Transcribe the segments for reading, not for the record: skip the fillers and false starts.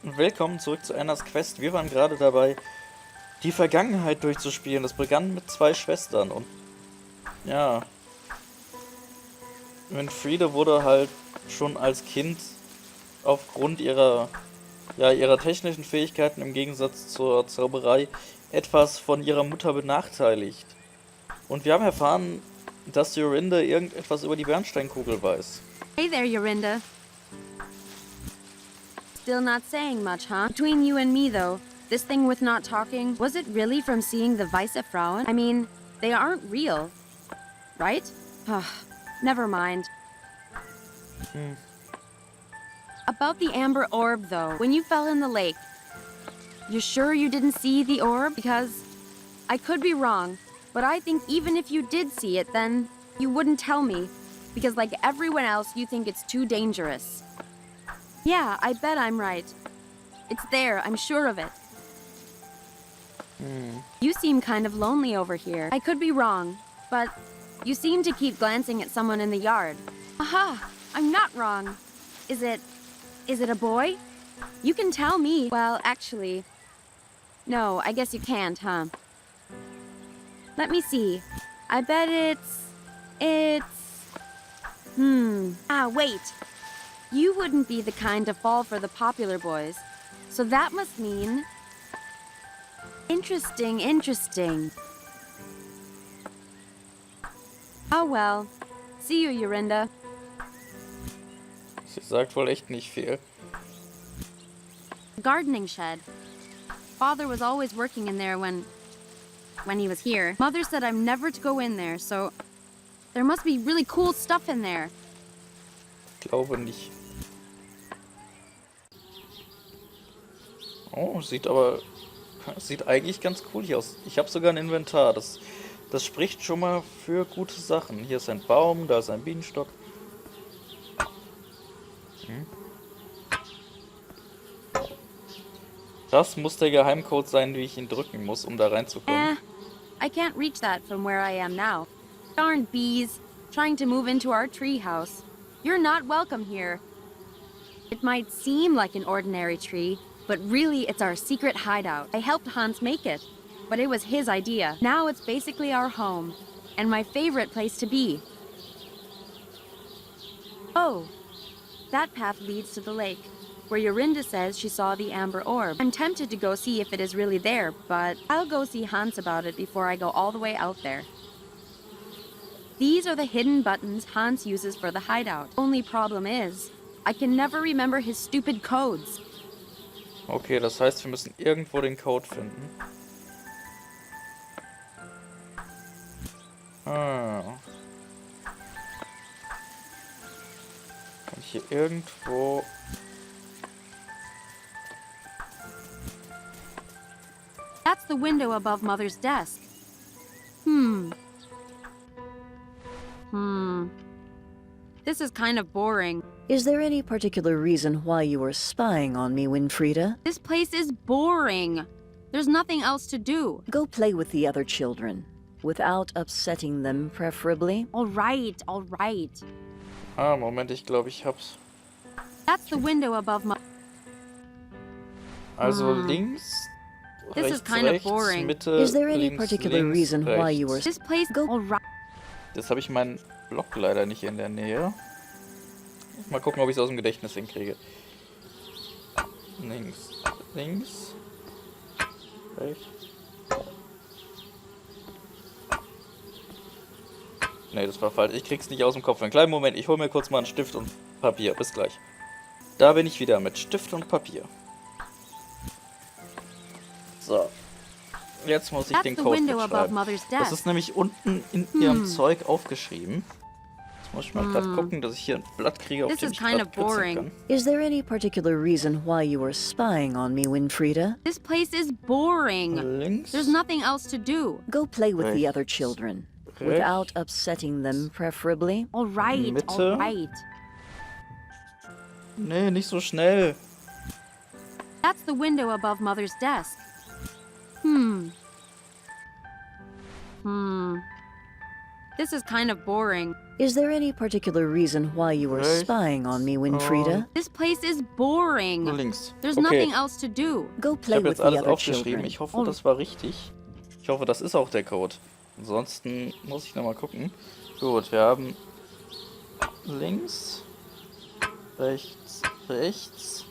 Willkommen zurück zu Annas Quest. Wir waren gerade dabei, die Vergangenheit durchzuspielen. Das begann mit 2 Schwestern und ja, Friede wurde halt schon als Kind aufgrund ihrer technischen Fähigkeiten im Gegensatz zur Zauberei etwas von ihrer Mutter benachteiligt. Und wir haben erfahren, dass Jorinde irgendetwas über die Bernsteinkugel weiß. Hey there, Yorinda. Still not saying much, huh? Between you and me, though, this thing with not talking, was it really from seeing the Weisse Frauen? I mean, they aren't real, right? Never mind. About the amber orb, though, when you fell in the lake, you sure you didn't see the orb? Because I could be wrong, but I think even if you did see it, then you wouldn't tell me. Because like everyone else, you think it's too dangerous. Yeah, I bet I'm right. It's there, I'm sure of it. You seem kind of lonely over here. I could be wrong, but you seem to keep glancing at someone in the yard. Aha! I'm not wrong. Is it a boy? You can tell me. Well, actually, no, I guess you can't, huh? Let me see. I bet it's... wait. You wouldn't be the kind to fall for the popular boys. So that must mean... Interesting. Oh well. See you, Yorinda. Sie sagt wohl echt nicht viel. Gardening shed. Father was always working in there when he was here. Mother said I'm never to go in there, so there must be really cool stuff in there. Glaube nicht. Oh, sieht eigentlich ganz cool hier aus. Ich habe sogar ein Inventar. Das spricht schon mal für gute Sachen. Hier ist ein Baum, da ist ein Bienenstock. Das muss der Geheimcode sein, wie ich ihn drücken muss, um da reinzukommen. I can't reach that from where I am now. Darn bees, trying to move into our treehouse. You're not welcome here. It might seem like an ordinary tree, but really it's our secret hideout. I helped Hans make it, but it was his idea. Now it's basically our home, and my favorite place to be. Oh, that path leads to the lake, where Yorinda says she saw the amber orb. I'm tempted to go see if it is really there, but I'll go see Hans about it before I go all the way out there. These are the hidden buttons Hans uses for the hideout. Only problem is, I can never remember his stupid codes. Okay, das heißt, wir müssen irgendwo den Code finden. Kann ich hier irgendwo... That's the window above Mother's desk. This is kind of boring. Is there any particular reason why you were spying on me, Winfrieda? This place is boring. There's nothing else to do. Go play with the other children, without upsetting them, preferably. All right. Moment, ich glaube, ich hab's. That's the window above Also links, This is rechts, kind of rechts, boring. Mitte, Is there any links, particular links, reason why you were... rechts. This place Go. All right. Jetzt habe ich meinen Block leider nicht in der Nähe. Mal gucken, ob ich es aus dem Gedächtnis hinkriege. Links, rechts. Ne, das war falsch. Ich krieg's nicht aus dem Kopf. Einen kleinen Moment, ich hole mir kurz mal einen Stift und Papier. Bis gleich. Da bin ich wieder mit Stift und Papier. So. Jetzt muss ich den Code mitschreiben. Das ist nämlich unten in ihrem Zeug aufgeschrieben. Jetzt muss ich mal gerade gucken, dass ich hier ein Blatt kriege, auf dem ich gerade kritzeln kann. Is there any particular reason why you were spying on me, Winfrieda? This place is boring. Links. There's nothing else to do. Go play with the other children, without upsetting them, preferably. All right. Mitte. Nee, nicht so schnell. That's the window above Mother's desk. This is kind of boring. Is there any particular reason why you were Rechts. spying on me, Winfrieda? This place is boring. Nur links. There's Okay. nothing else to do. Go Ich play habe with jetzt the alles other aufgeschrieben. children. Ich hoffe, das war richtig. Ich hoffe, das ist auch der Code. Ansonsten muss ich nochmal gucken. Gut, wir haben links, rechts, rechts,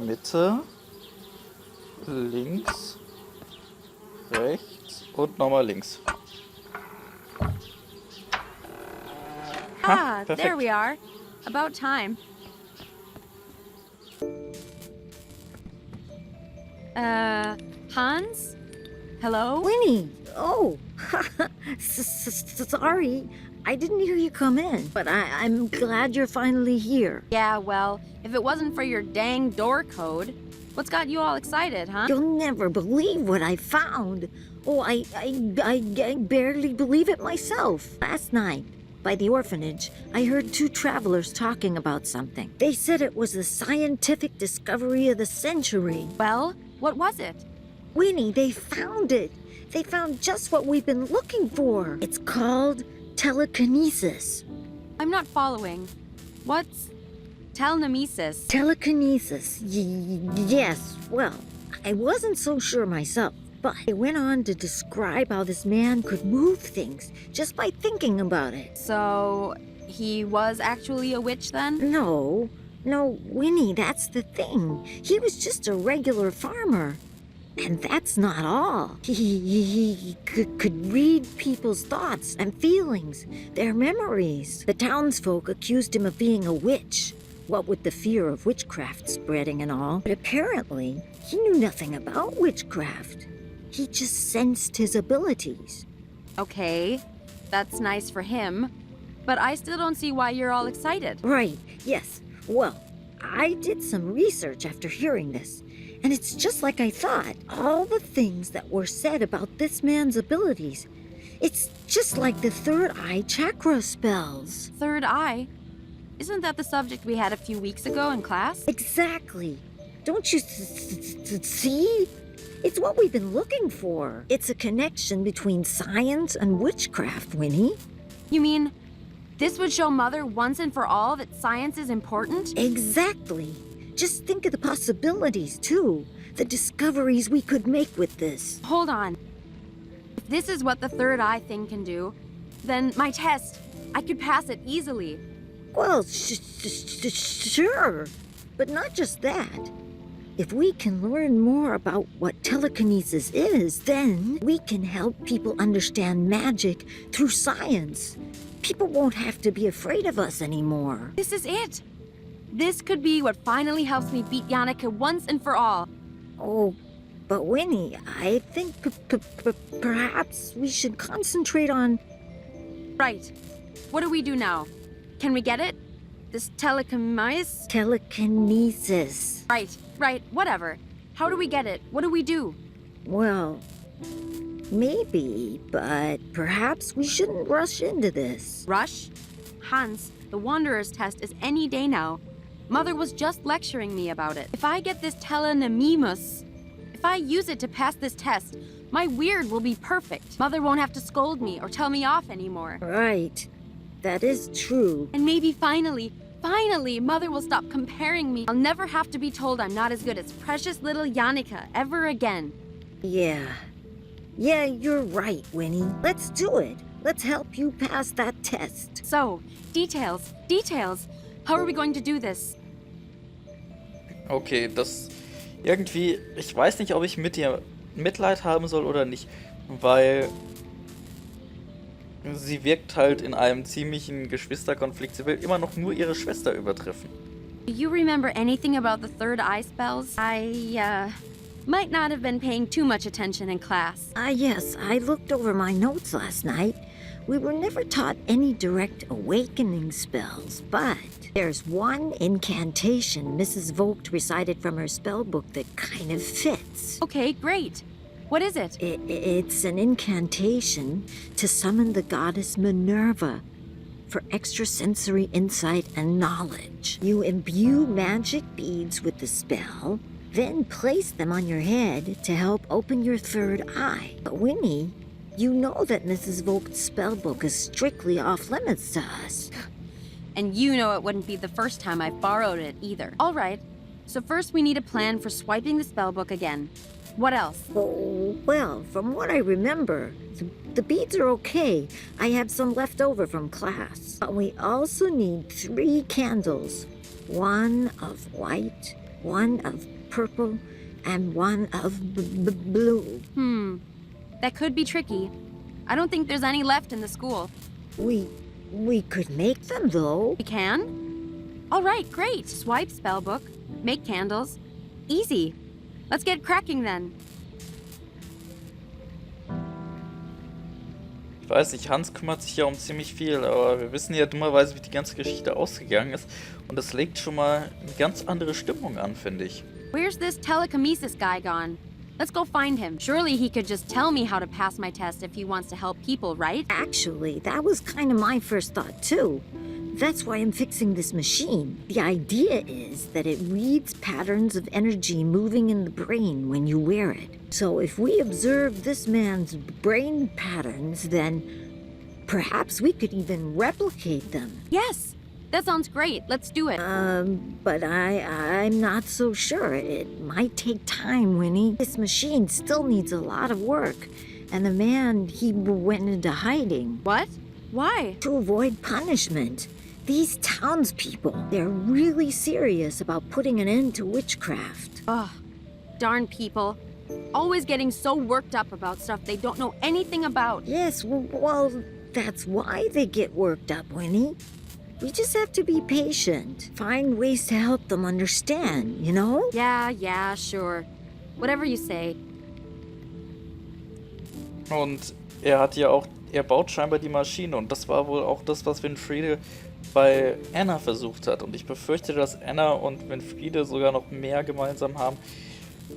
Mitte, links, rechts und nochmal links. Ah, there perfekt. we are. About time. Hans? Hello? Winnie! Oh, sorry. I didn't hear you come in, but I'm glad you're finally here. Yeah, well, if it wasn't for your dang door code, what's got you all excited, huh? You'll never believe what I found. Oh, I barely believe it myself. Last night, by the orphanage, I heard two travelers talking about something. They said it was the scientific discovery of the century. Well, what was it? Winnie, they found it. They found just what we've been looking for. It's called telekinesis. I'm not following. What's telenemesis? Telekinesis. Yes, well, I wasn't so sure myself, but I went on to describe how this man could move things just by thinking about it. So, he was actually a witch then? No, Winnie, that's the thing. He was just a regular farmer. And that's not all. He could read people's thoughts and feelings, their memories. The townsfolk accused him of being a witch, what with the fear of witchcraft spreading and all. But apparently, he knew nothing about witchcraft. He just sensed his abilities. Okay, that's nice for him. But I still don't see why you're all excited. Right, yes. Well, I did some research after hearing this. And it's just like I thought. All the things that were said about this man's abilities. It's just like the third eye chakra spells. Third eye? Isn't that the subject we had a few weeks ago in class? Exactly. Don't you see? It's what we've been looking for. It's a connection between science and witchcraft, Winnie. You mean, this would show Mother once and for all that science is important? Exactly. Just think of the possibilities, too. The discoveries we could make with this. Hold on. If this is what the third eye thing can do, then my test, I could pass it easily. Well, sure. But not just that. If we can learn more about what telekinesis is, then we can help people understand magic through science. People won't have to be afraid of us anymore. This is it. This could be what finally helps me beat Yannicka once and for all. Oh, but Winnie, I think perhaps we should concentrate on... Right. What do we do now? Can we get it? This telekinesis? telekinesis. Right, whatever. How do we get it? What do we do? Well, maybe, but perhaps we shouldn't rush into this. Rush? Hans, the Wanderer's test is any day now. Mother was just lecturing me about it. If I get this telenemesis, if I use it to pass this test, my weird will be perfect. Mother won't have to scold me or tell me off anymore. Right. That is true. And maybe finally, Mother will stop comparing me. I'll never have to be told I'm not as good as precious little Yannicka ever again. Yeah, you're right, Winnie. Let's do it. Let's help you pass that test. So, details. How are we going to do this? Okay, das irgendwie, ich weiß nicht, ob ich mit ihr Mitleid haben soll oder nicht, weil sie wirkt halt in einem ziemlichen Geschwisterkonflikt. Sie will immer noch nur ihre Schwester übertreffen. Do you remember anything about the third eye spells? I might not have been paying too much attention in class. Yes, I looked over my notes last night. We were never taught any direct awakening spells, but there's one incantation Mrs. Vogt recited from her spell book that kind of fits. Okay, great. What is it? It's an incantation to summon the goddess Minerva for extrasensory insight and knowledge. You imbue magic beads with the spell, then place them on your head to help open your third eye. But Winnie, You know that Mrs. Voigt's spellbook is strictly off limits to us. And you know it wouldn't be the first time I've borrowed it either. All right, so first we need a plan for swiping the spellbook again. What else? Oh, well, from what I remember, the beads are okay. I have some left over from class. But we also need 3 candles. 1 of white, 1 of purple, and 1 of blue. That could be tricky. I don't think there's any left in the school. We could make them, though. We can? All right, great. Swipe spellbook, make candles. Easy. Let's get cracking then. Ich weiß nicht, Hans kümmert sich ja um ziemlich viel, aber wir wissen ja dummerweise, wie die ganze Geschichte ausgegangen ist. Und das legt schon mal eine ganz andere Stimmung an, finde ich. Where's this telekinesis guy gone? Let's go find him. Surely he could just tell me how to pass my test if he wants to help people, right? Actually, that was kind of my first thought, too. That's why I'm fixing this machine. The idea is that it reads patterns of energy moving in the brain when you wear it. So if we observe this man's brain patterns, then perhaps we could even replicate them. Yes, that sounds great. Let's do it. But I'm not so sure. It might take time, Winnie. This machine still needs a lot of work. And the man, he went into hiding. What? Why? To avoid punishment. These townspeople, they're really serious about putting an end to witchcraft. Ugh, darn people. Always getting so worked up about stuff they don't know anything about. Yes, well, that's why they get worked up, Winnie. We just have to be patient. Find ways to help them understand, you know? Yeah, sure. Whatever you say. Und er baut scheinbar die Maschine und das war wohl auch das, was Winfriede bei Anna versucht hat. Und ich befürchte, dass Anna und Winfriede sogar noch mehr gemeinsam haben,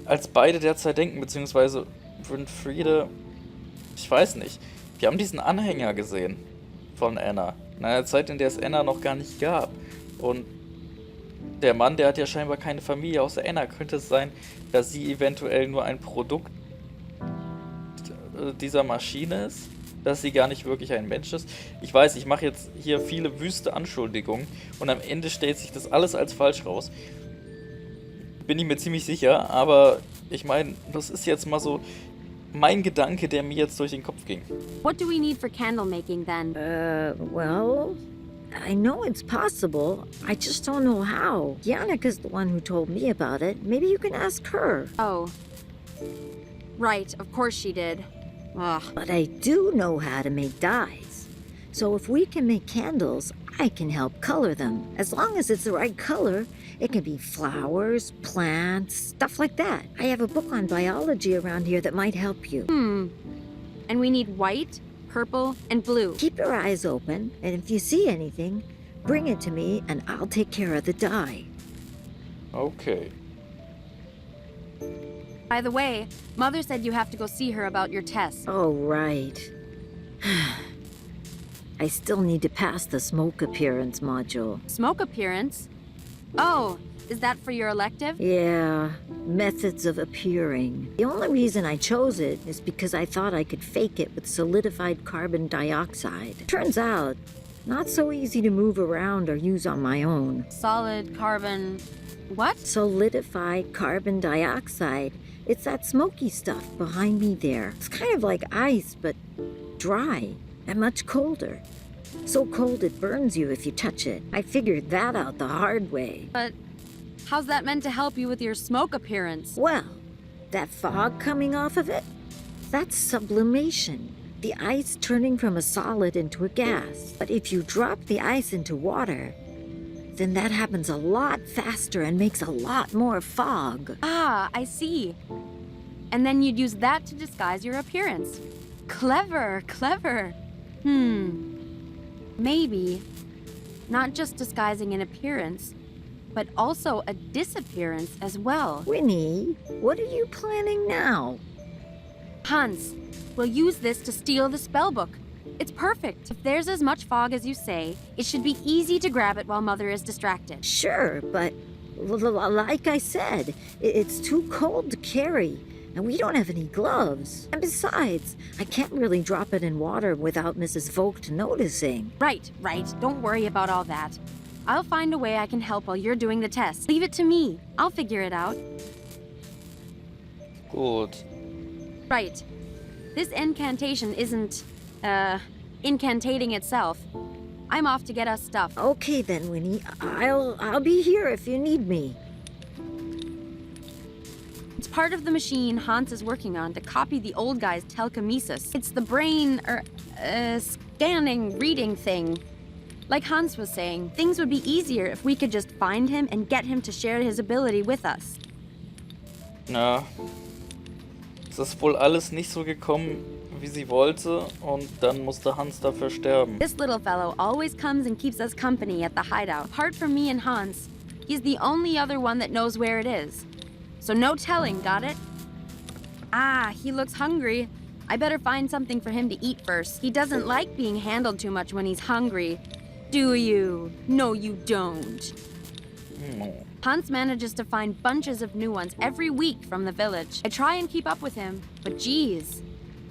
als beide derzeit denken, beziehungsweise Winfriede, ich weiß nicht. Wir haben diesen Anhänger gesehen von Anna, in einer Zeit, in der es Anna noch gar nicht gab. Und der Mann, der hat ja scheinbar keine Familie außer Anna. Könnte es sein, dass sie eventuell nur ein Produkt dieser Maschine ist? Dass sie gar nicht wirklich ein Mensch ist? Ich weiß, ich mache jetzt hier viele wüste Anschuldigungen und am Ende stellt sich das alles als falsch raus. Bin ich mir ziemlich sicher, aber ich meine, das ist jetzt mal so mein Gedanke, der mir jetzt durch den Kopf ging. What do we need for candle making then? Well, I know it's possible. I just don't know how. Yannika's the one who told me about it. Maybe you can ask her. Oh. Right, of course she did. Ugh. But I do know how to make dyes. So if we can make candles, I can help color them. As long as it's the right color, it can be flowers, plants, stuff like that. I have a book on biology around here that might help you. And we need white, purple, and blue. Keep your eyes open, and if you see anything, bring it to me and I'll take care of the dye. Okay. By the way, Mother said you have to go see her about your test. Oh, right. I still need to pass the smoke appearance module. Smoke appearance? Oh, is that for your elective? Yeah, methods of appearing. The only reason I chose it is because I thought I could fake it with solidified carbon dioxide. Turns out, not so easy to move around or use on my own. Solid carbon... what? Solidified carbon dioxide. It's that smoky stuff behind me there. It's kind of like ice, but dry and much colder. So cold it burns you if you touch it. I figured that out the hard way. But how's that meant to help you with your smoke appearance? Well, that fog coming off of it, that's sublimation. The ice turning from a solid into a gas. But if you drop the ice into water, then that happens a lot faster and makes a lot more fog. Ah, I see. And then you'd use that to disguise your appearance. Clever. Maybe not just disguising an appearance, but also a disappearance as well. Winnie, what are you planning now? Hans, we'll use this to steal the spellbook. It's perfect. If there's as much fog as you say, it should be easy to grab it while Mother is distracted. Sure, but like I said, it's too cold to carry. and we don't have any gloves. And besides, I can't really drop it in water without Mrs. Vogt noticing. Right. Don't worry about all that. I'll find a way I can help while you're doing the test. Leave it to me. I'll figure it out. Gut. Right. This incantation isn't, incantating itself. I'm off to get us stuff. Okay then, Winnie. I'll be here if you need me. It's part of the machine Hans is working on to copy the old guy's telekinesis. It's the brain, scanning, reading thing. Like Hans was saying, things would be easier if we could just find him and get him to share his ability with us. Ja. Es ist wohl alles nicht so gekommen, wie sie wollte, und dann musste Hans dafür sterben. This little fellow always comes and keeps us company at the hideout. Apart from me and Hans, he's the only other one that knows where it is. So no telling, got it? Ah, he looks hungry. I better find something for him to eat first. He doesn't like being handled too much when he's hungry. Do you? No, you don't. Hans manages to find bunches of new ones every week from the village. I try and keep up with him, but geez,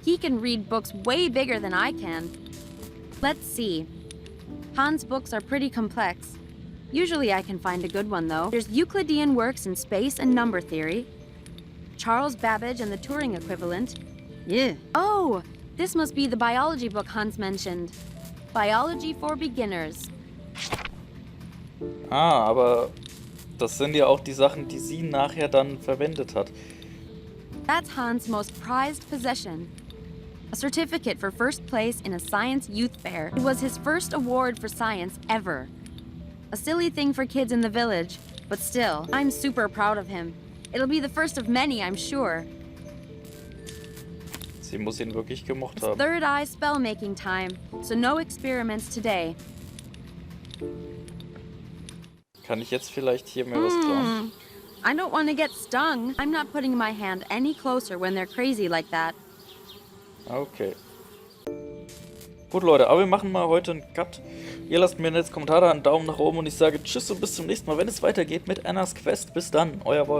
he can read books way bigger than I can. Let's see. Hans' books are pretty complex. Usually I can find a good one, though. There's Euclidean works in space and number theory. Charles Babbage and the Turing equivalent. Yeah. Oh, this must be the biology book Hans mentioned. Biology for Beginners. Ah, aber das sind ja auch die Sachen, die sie nachher dann verwendet hat. That's Hans' most prized possession. A certificate for first place in a science youth fair. It was his first award for science ever. A silly thing for kids in the village, but still, I'm super proud of him. It'll be the first of many, I'm sure. Sie muss ihn wirklich gemocht It's haben. third eye spell making time, so no experiments today. Kann ich jetzt vielleicht hier mir was klauen? I don't want to get stung. I'm not putting my hand any closer when they're crazy like that. Okay. Gut, Leute, aber wir machen mal heute einen Cut. Ihr lasst mir jetzt Kommentare, einen Daumen nach oben und ich sage Tschüss und bis zum nächsten Mal, wenn es weitergeht mit Annas Quest. Bis dann, euer Wolf.